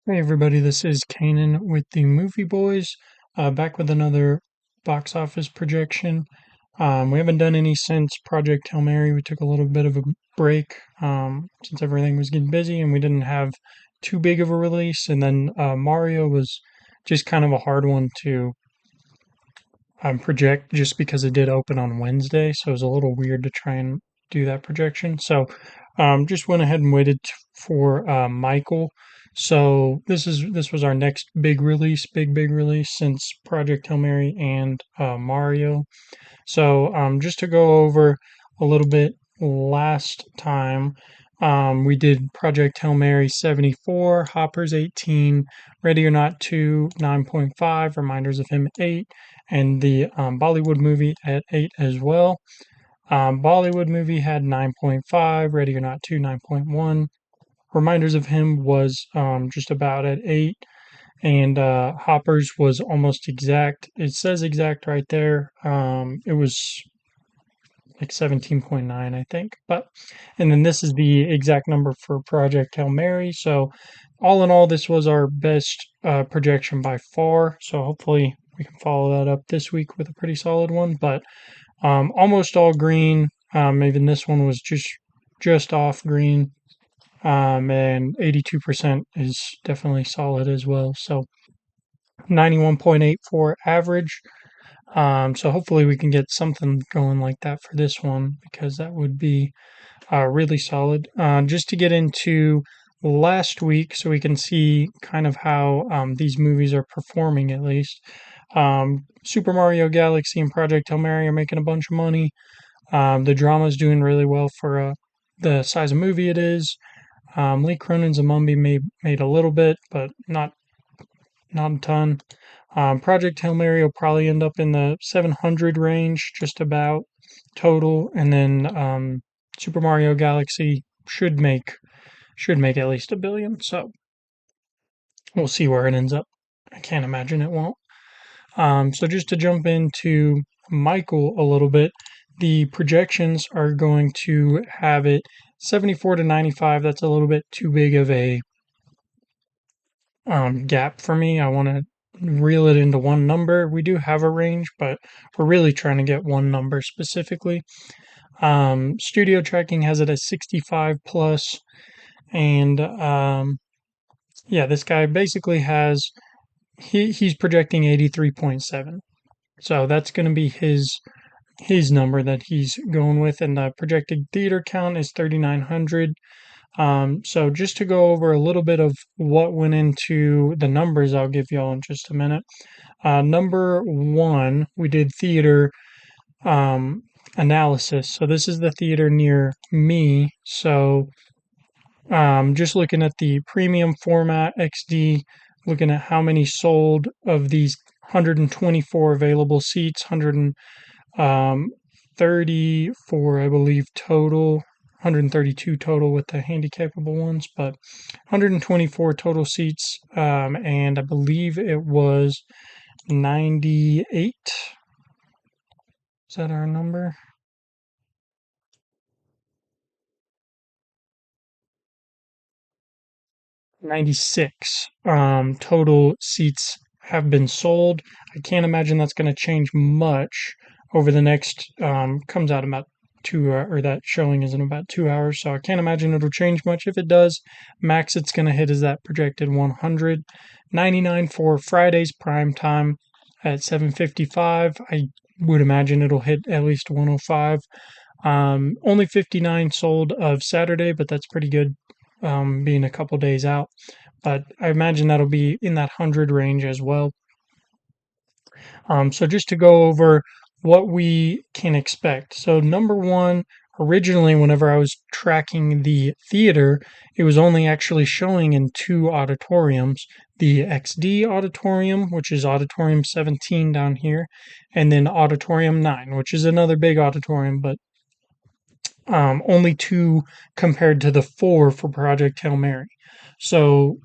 Hey everybody, this is Kanan with the Movie Boys, back with another box office projection. We haven't done any since Project Hail Mary. We took a little bit of a break since everything was getting busy and we didn't have too big of a release. And then Mario was just kind of a hard one to project just because it did open on Wednesday, so it was a little weird to try and do that projection. So just went ahead and waited for Michael. So this was our next big release, big release since Project Hail Mary and Mario. So just to go over a little bit, last time we did Project Hail Mary 74, Hoppers 18, Ready or Not 2 9.5, Reminders of Him 8, and the Bollywood movie at 8 as well. Bollywood movie had 9.5, Ready or Not 2 9.1. Reminders of Him was just about at 8, and Hoppers was almost exact. It says exact right there. It was like 17.9, I think. But and then this is the exact number for Project Hail Mary. So all in all, this was our best projection by far. So hopefully we can follow that up this week with a pretty solid one. But almost all green. Even this one was just off green. And 82% is definitely solid as well. So 91.84 average. So hopefully we can get something going like that for this one because that would be really solid. Just to get into last week, so we can see kind of how these movies are performing at least. Super Mario Galaxy and Project Hail Mary are making a bunch of money. The drama is doing really well for the size of movie it is. Lee Cronin's A Mummy made a little bit, but not a ton. Project Hail Mary will probably end up in the 700 range, just about total, and then Super Mario Galaxy should make at least 1 billion. So we'll see where it ends up. I can't imagine it won't. So just to jump into Michael a little bit, the projections are going to have it 74 to 95. That's a little bit too big of a gap for me. I want to reel it into one number. We do have a range, but we're really trying to get one number specifically. Studio tracking has it at 65 plus, and yeah, this guy basically has he's projecting 83.7. So that's going to be his number that he's going with, and the projected theater count is 3,900. So just to go over a little bit of what went into the numbers, I'll give y'all in just a minute. Number one, we did theater analysis. So this is the theater near me. So just looking at the premium format XD, looking at how many sold of these 124 available seats, 134, I believe, total. 132 total with the handicapable ones, but 124 total seats, and I believe it was 98. Is that our number? 96 total seats have been sold. I can't imagine that's going to change much over the next, comes out about or that showing is in about 2 hours. So I can't imagine it'll change much. If it does, max it's going to hit is that projected 199 for Friday's prime time at 7:55. I would imagine it'll hit at least 105. Only 59 sold of Saturday, but that's pretty good, being a couple days out. But I imagine that'll be in that 100 range as well. So just to go over what we can expect. So number one, originally, whenever I was tracking the theater, it was only actually showing in two auditoriums: the XD auditorium, which is auditorium 17 down here, and then auditorium 9, which is another big auditorium, but only two compared to the four for Project Hail Mary. So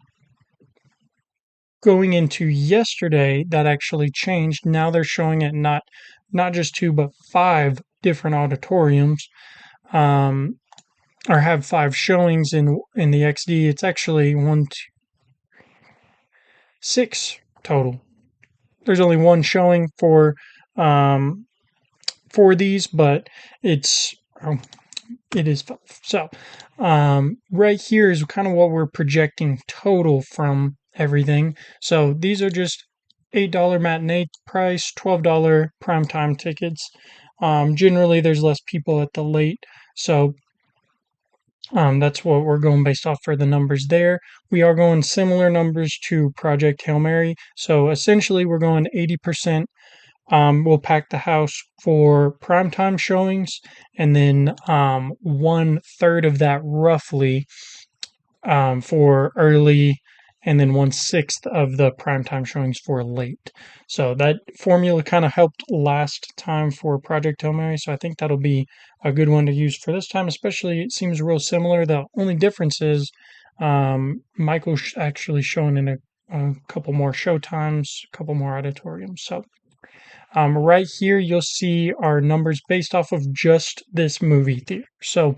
going into yesterday, that actually changed. Now they're showing it not just two but five different auditoriums, or have five showings in the XD. It's actually one, two. 6 total. There's only one showing for these, but it's oh, it is 5. So right here is kind of what we're projecting total from everything. So these are just $8 matinee price, $12 primetime tickets. Generally, there's less people at the late, so that's what we're going based off for the numbers there. We are going similar numbers to Project Hail Mary. So essentially, we're going 80%. We'll pack the house for primetime showings, and then 1/3 of that roughly for early, and then 1/6 of the primetime showings for late. So that formula kind of helped last time for Project Hail Mary, so I think that'll be a good one to use for this time, especially it seems real similar. The only difference is Michael's actually showing in a couple more show times, a couple more auditoriums. So right here, you'll see our numbers based off of just this movie theater. So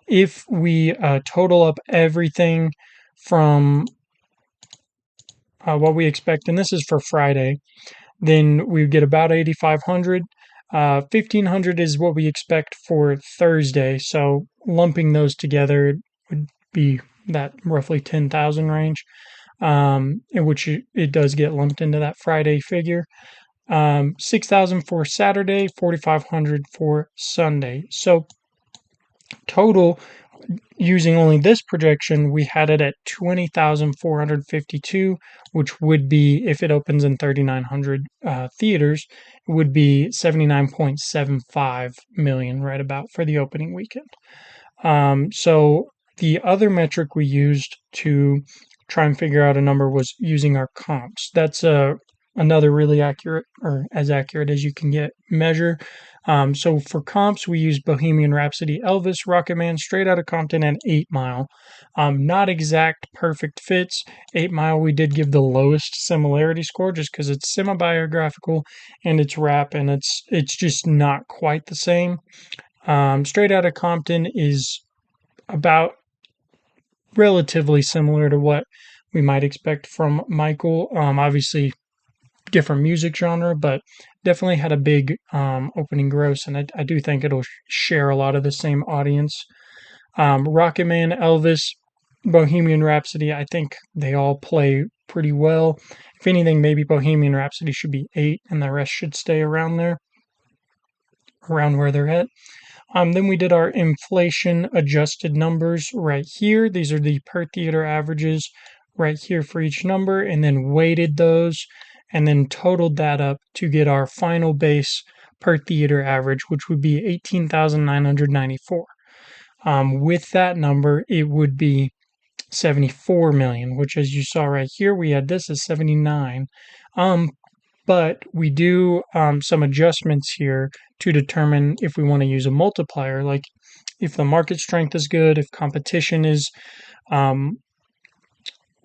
if we total up everything from what we expect, and this is for Friday, then we get about 8,500. 1,500 is what we expect for Thursday. So lumping those together would be that roughly 10,000 range, in which it does get lumped into that Friday figure. 6,000 for Saturday, 4,500 for Sunday. So total, using only this projection, we had it at 20,452, which would be, if it opens in 3,900 theaters, it would be 79.75 million right about for the opening weekend. So the other metric we used to try and figure out a number was using our comps. That's another really accurate, or as accurate as you can get, measure. So for comps, we used Bohemian Rhapsody, Elvis, Rocketman, Straight Outta Compton, and 8 Mile. Not exact perfect fits. 8 Mile we did give the lowest similarity score just because it's semi-biographical and it's rap, and it's just not quite the same. Straight Outta Compton is about relatively similar to what we might expect from Michael. Obviously different music genre, but definitely had a big opening gross, and I do think it'll share a lot of the same audience. Rocketman, Elvis, Bohemian Rhapsody, I think they all play pretty well. If anything, maybe Bohemian Rhapsody should be 8, and the rest should stay around there, around where they're at. Then we did our inflation adjusted numbers right here. These are the per theater averages right here for each number, and then weighted those, and then totaled that up to get our final base per theater average, which would be 18,994. With that number, it would be 74 million, which, as you saw right here, we had this as 79. But we do some adjustments here to determine if we want to use a multiplier, like if the market strength is good, if competition is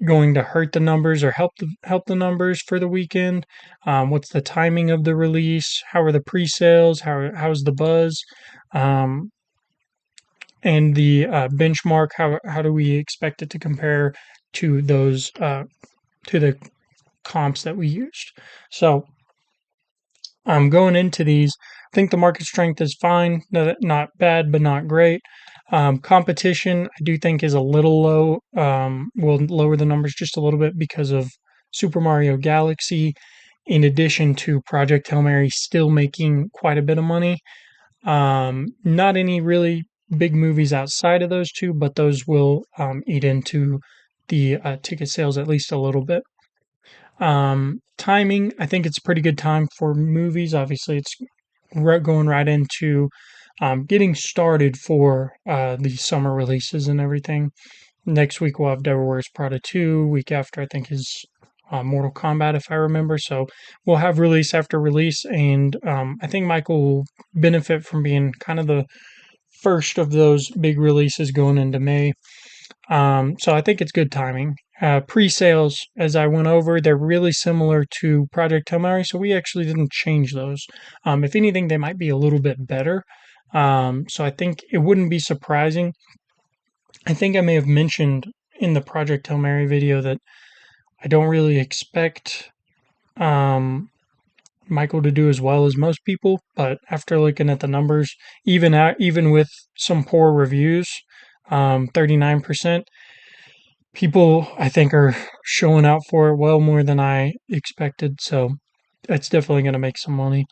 going to hurt the numbers or help the numbers for the weekend. What's the timing of the release? How are the pre-sales? How's the buzz? And the benchmark. How do we expect it to compare to those to the comps that we used? So going into these, I think the market strength is fine, not bad, but not great. Competition, I do think, is a little low. We'll lower the numbers just a little bit because of Super Mario Galaxy, in addition to Project Hail Mary still making quite a bit of money. Not any really big movies outside of those two, but those will eat into the ticket sales at least a little bit. Timing, I think it's a pretty good time for movies. Obviously, it's going right into getting started for the summer releases and everything. Next week we'll have Devil Wears Prada 2. Week after, I think, is Mortal Kombat, if I remember. So we'll have release after release, and I think Michael will benefit from being kind of the first of those big releases going into May. So I think it's good timing. Pre-sales, as I went over, they're really similar to Project Hail Mary, so we actually didn't change those. If anything, they might be a little bit better. So I think it wouldn't be surprising. I think I may have mentioned in the Project Hail Mary video that I don't really expect Michael to do as well as most people, but after looking at the numbers, even with some poor reviews, 39% people I think are showing out for it well more than I expected. So it's definitely going to make some money.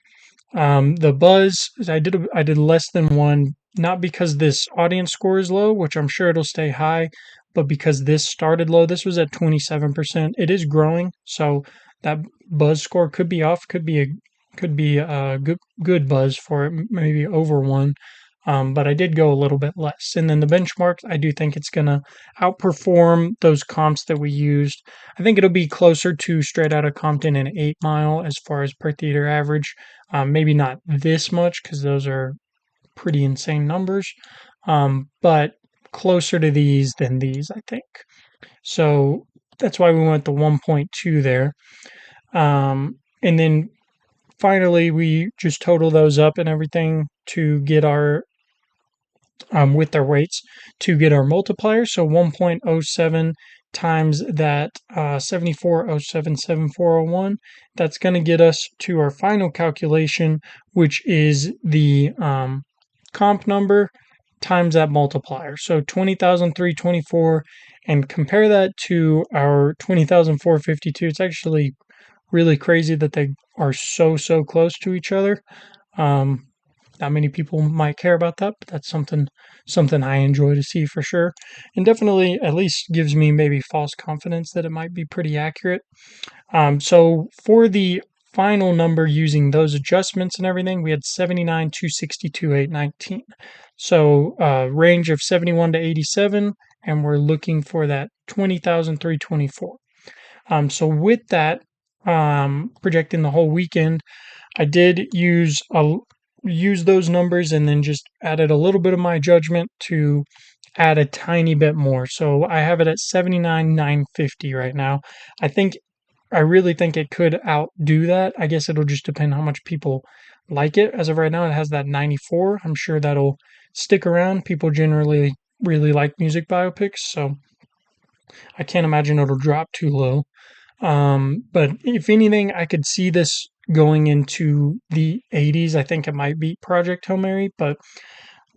The buzz, I did less than one, not because this audience score is low, which I'm sure it'll stay high, but because this started low. This was at 27%. It is growing, so that buzz score could be off, could be a good buzz for it, maybe over one. But I did go a little bit less. And then the benchmarks, I do think it's going to outperform those comps that we used. I think it'll be closer to Straight Outta Compton and 8 Mile as far as per theater average. Maybe not this much because those are pretty insane numbers, but closer to these than these, I think. So that's why we went the 1.2 there. And then finally, we just total those up and everything to get our with their weights to get our multiplier. So 1.07 times that 74077401. That's going to get us to our final calculation, which is the comp number times that multiplier. So 20,324, and compare that to our 20,452. It's actually really crazy that they are so close to each other. Um, Not many people might care about that, but that's something I enjoy to see for sure, and definitely at least gives me maybe false confidence that it might be pretty accurate. So for the final number using those adjustments and everything, we had 79, 262, 819. So range of 71 to 87, and we're looking for that 20,324. So with that, projecting the whole weekend, I did use those numbers and then just added a little bit of my judgment to add a tiny bit more. So I have it at 79,950 right now. I really think it could outdo that. I guess it'll just depend how much people like it. As of right now, it has that 94. I'm sure that'll stick around. People generally really like music biopics, so I can't imagine it'll drop too low. But if anything, I could see this going into the 80s. I think it might beat Project Hail Mary, but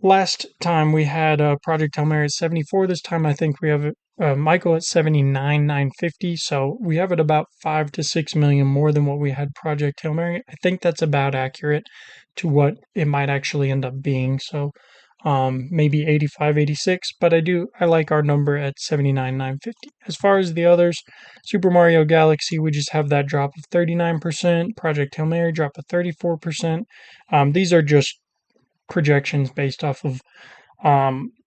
last time we had Project Hail Mary at 74. This time I think we have Michael at 79,950. So we have it about 5 to 6 million more than what we had Project Hail Mary. I think that's about accurate to what it might actually end up being. So maybe 85, 86, but I like our number at 79,950. As far as the others, Super Mario Galaxy, we just have that drop of 39%. Project Hail Mary drop of 34%. These are just projections based off of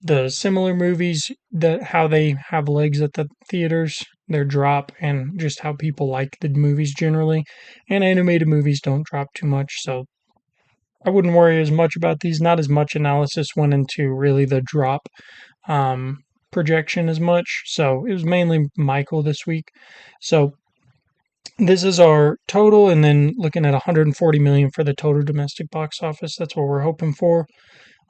the similar movies, that how they have legs at the theaters, their drop, and just how people like the movies generally. And animated movies don't drop too much, so I wouldn't worry as much about these. Not as much analysis went into really the drop projection as much. So it was mainly Michael this week. So this is our total, and then looking at 140 million for the total domestic box office. That's what we're hoping for.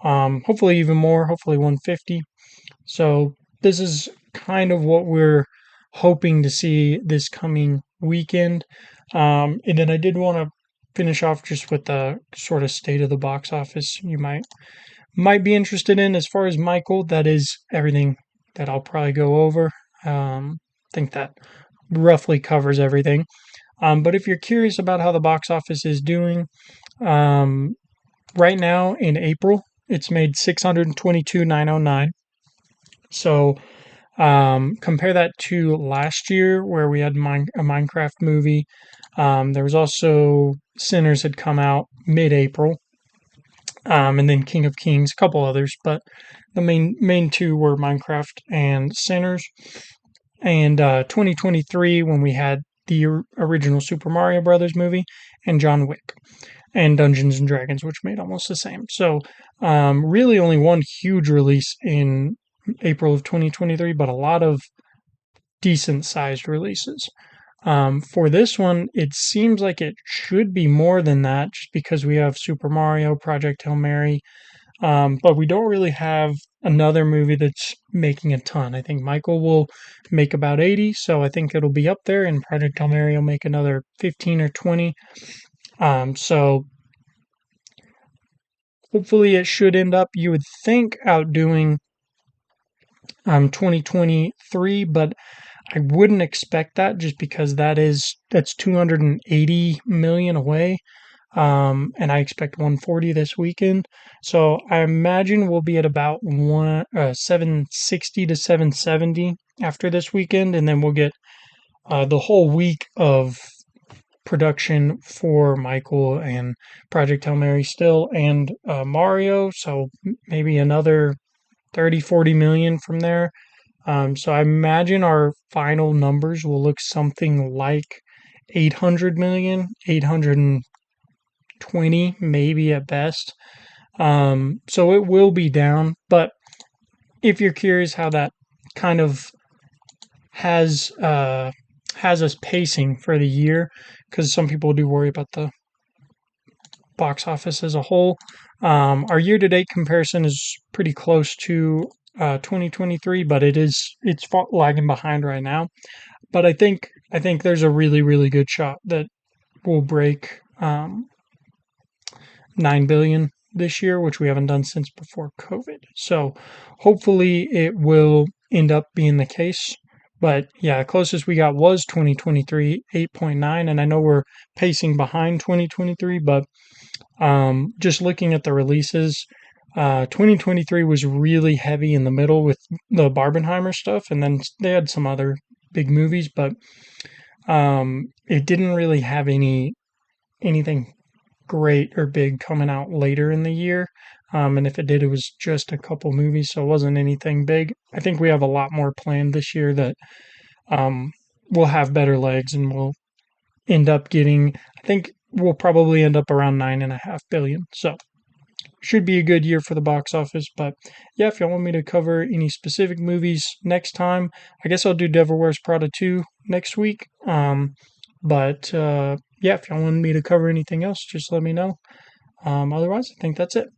Hopefully even more. Hopefully 150. So this is kind of what we're hoping to see this coming weekend. And then I did want to finish off just with the sort of state of the box office you might be interested in. As far as Michael, that is everything that I'll probably go over. I think that roughly covers everything. But if you're curious about how the box office is doing, right now in April, it's made 622,909. So compare that to last year where we had a Minecraft movie. There was also Sinners had come out mid-April, and then King of Kings, a couple others, but the main two were Minecraft and Sinners. And 2023 when we had the original Super Mario Brothers movie and John Wick and Dungeons and Dragons, which made almost the same. So really only one huge release in April of 2023, but a lot of decent sized releases. For this one, it seems like it should be more than that just because we have Super Mario, Project Hail Mary, But we don't really have another movie that's making a ton. I think Michael will make about 80, so I think it'll be up there, and Project Hail Mary will make another 15 or 20. So hopefully it should end up, you would think, outdoing 2023, but I wouldn't expect that just because that's 280 million away. And I expect 140 this weekend. So I imagine we'll be at about 760 to 770 after this weekend, and then we'll get the whole week of production for Michael and Project Hail Mary still, and Mario. So maybe another 30, 40 million from there. So I imagine our final numbers will look something like 800 million, 820 maybe at best. So it will be down, but if you're curious how that kind of has has us pacing for the year, because some people do worry about the box office as a whole. Our year-to-date comparison is pretty close to 2023, but it's lagging behind right now. But I think there's a really good shot that will break 9 billion this year, which we haven't done since before COVID. So hopefully it will end up being the case. But yeah, closest we got was 2023, 8.9, and I know we're pacing behind 2023, but just looking at the releases, 2023 was really heavy in the middle with the Barbenheimer stuff, and then they had some other big movies, but it didn't really have anything great or big coming out later in the year. And if it did, it was just a couple movies, so it wasn't anything big. I think we have a lot more planned this year that um, will have better legs, and we'll end up getting, I think we'll probably end up around 9.5 billion. So should be a good year for the box office. But yeah, if y'all want me to cover any specific movies next time, I guess I'll do Devil Wears Prada 2 next week. But yeah, if y'all want me to cover anything else, just let me know. Otherwise, I think that's it.